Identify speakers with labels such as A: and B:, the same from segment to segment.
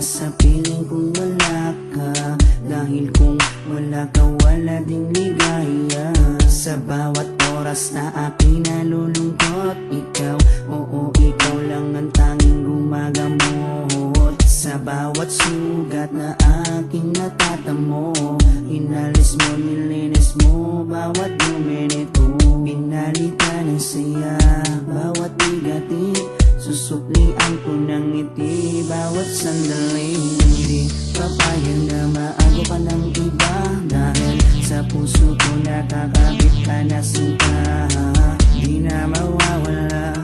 A: sa piling kung wala ka. Dahil kung wala ka, wala ding ligaya. Sa bawat oras na aking nalulungkot, ikaw, oo, ikaw lang ang tanging gumagamot. Sa bawat sugat na aking natatamo, inalis mo, nilinis mo bawat dumi nito. Pinalitan ng saya bawat bigatin, susuklian ko ng ngiti bawat sandali. Hindi papayag na maago ka ng iba, dahil sa puso ko nakakabit ka na sinta. Di na mawawala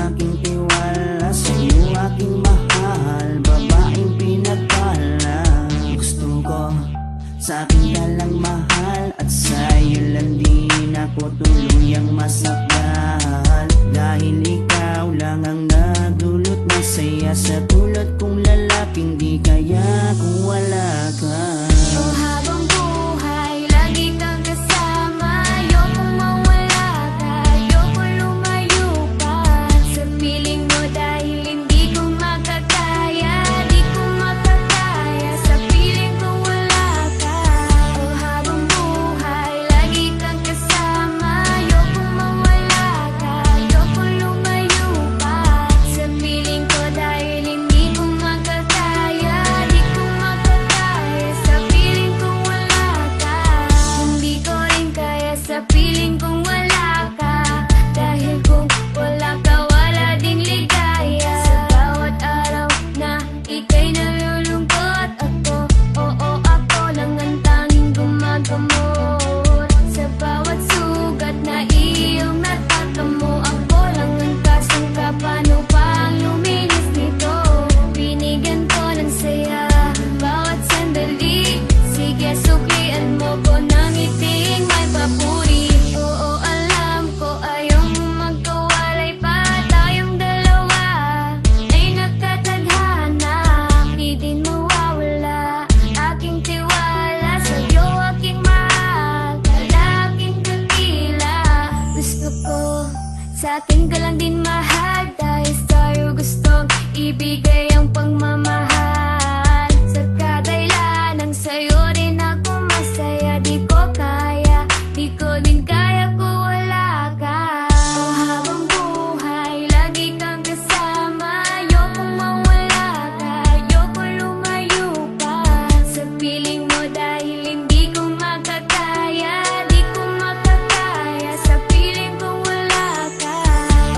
A: aking tiwala sa'yo, aking mahal, babaeng pinagpala. Gusto ko sa akin ka lang mahal, at sa'yo lang din ako tuluyang masakal. Dahil ikaw lang ang nagdulot ng saya sa tulad kong lalaking di kaya kung wala ka.
B: Oh, habang buhay, lagi kang kasama. Ayokong mawala ka, ayokong lumayo pa sa piling mo, dahil hindi ko makakaya, di ko makakaya sa piling kung wala ka. Oh, habang buhay, lagi kang kasama. Ayokong mawala ka, ayokong lumayo pa sa piling ko, dahil hindi ko makakaya, di ko makakaya sa piling kung wala ka. Hindi ko rin kaya sa piling kung wala ka, dahil kung wala ka, wala ding ligaya. Sa bawat araw na ika'y nalulungkot, ako, oo, ako lang ang tanging gumagamot. Sa bawat sugat na iyong natatamo, ako lang ang kasangka. Paano pa ang luminis nito? Binigyan ko ng saya bawat sandali. Sige, suklian mo ko ng ngiting may papuri. Oo, alam ko ayaw mo magkawalay pa, tayong dalawa ay nagkatadhana. Di din mawawala aking tiwala sa'yo, aking mahal, lalaking dakila. Gusto ko sa akin ka lang din mahal, dahil sa'yo gustong ibigay ang pagmamahal. Sa kadailan ng sa'yo rin ako masaya, di ko kaya, di ko din kaya kung wala ka. Oh, habang buhay, lagi kang kasama. Ayokong mawala ka, ayokong lumayo pa sa piling mo, dahil hindi ko makakaya, di ko makakaya sa piling kung wala ka.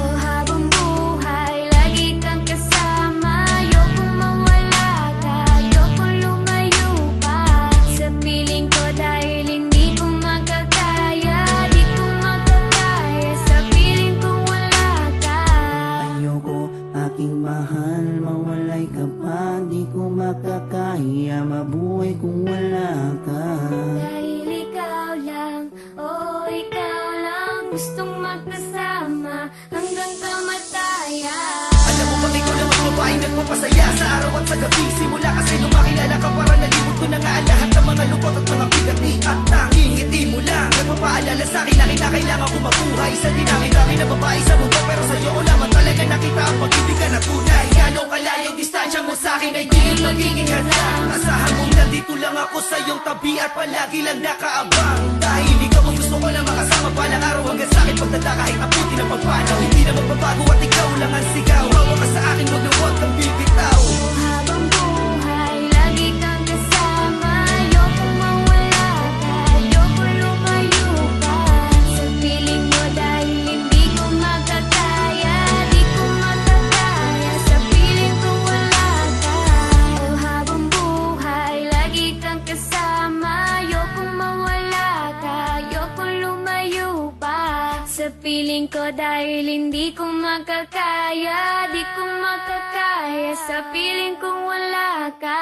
B: Oh, habang buhay, lagi kang kasama. Ayokong mawala ka, ayokong lumayo pa sa piling ko, dahil hindi ko makakaya, di ko makakaya sa piling kung wala ka.
A: Ayoko, aking mahal, mawalay ka pa, di ko makakaya mabuhay kung wala ka.
B: Dahil ikaw lang, oh ikaw lang, gustong magkasama hanggang kamatayan.
C: Alam mo bang ikaw lang ang babaeng nagpapasaya sa araw at sa gabi? Simula kasi nung makilala ka, parang nalimot ko na nga ang lahat ng mga lungkot at mga bigati. At tanging ngiti mo lang nagpapaalala sa'kin na kinakailangan ko mabuhay. Isa dinami-dami na babae sa mundo, pero sa'yo ko lamang talaga nakita ang pag-ibig na tunay. Gano'ng kalayong distansya mo sa'kin ay di magiging hadlang. Asahan mong nandito lang ako sa iyong tabi at palagi lang nakaabang. Dahil ikaw ang gusto ko na makasama balang araw hanggang sa'kin pagdala kahit abutin ang pagpanaw. Hindi na magbabago at ikaw lang ang sigaw. Hawa ka sa akin, huwag na huwag kang bibitaw.
B: Habang buhay, lagi kang kasama. Ayokong mawala ka, ayokong lumayo pa sa piling mo, dahil hindi ko makakaya, di ko makakaya sa piling kung wala ka. Oh, habang buhay, lagi kang kasama. Ayokong mawala ka, ayokong lumayo pa sa piling ko, dahil hindi ko makakaya, di ko makakaya sa piling kung wala ka.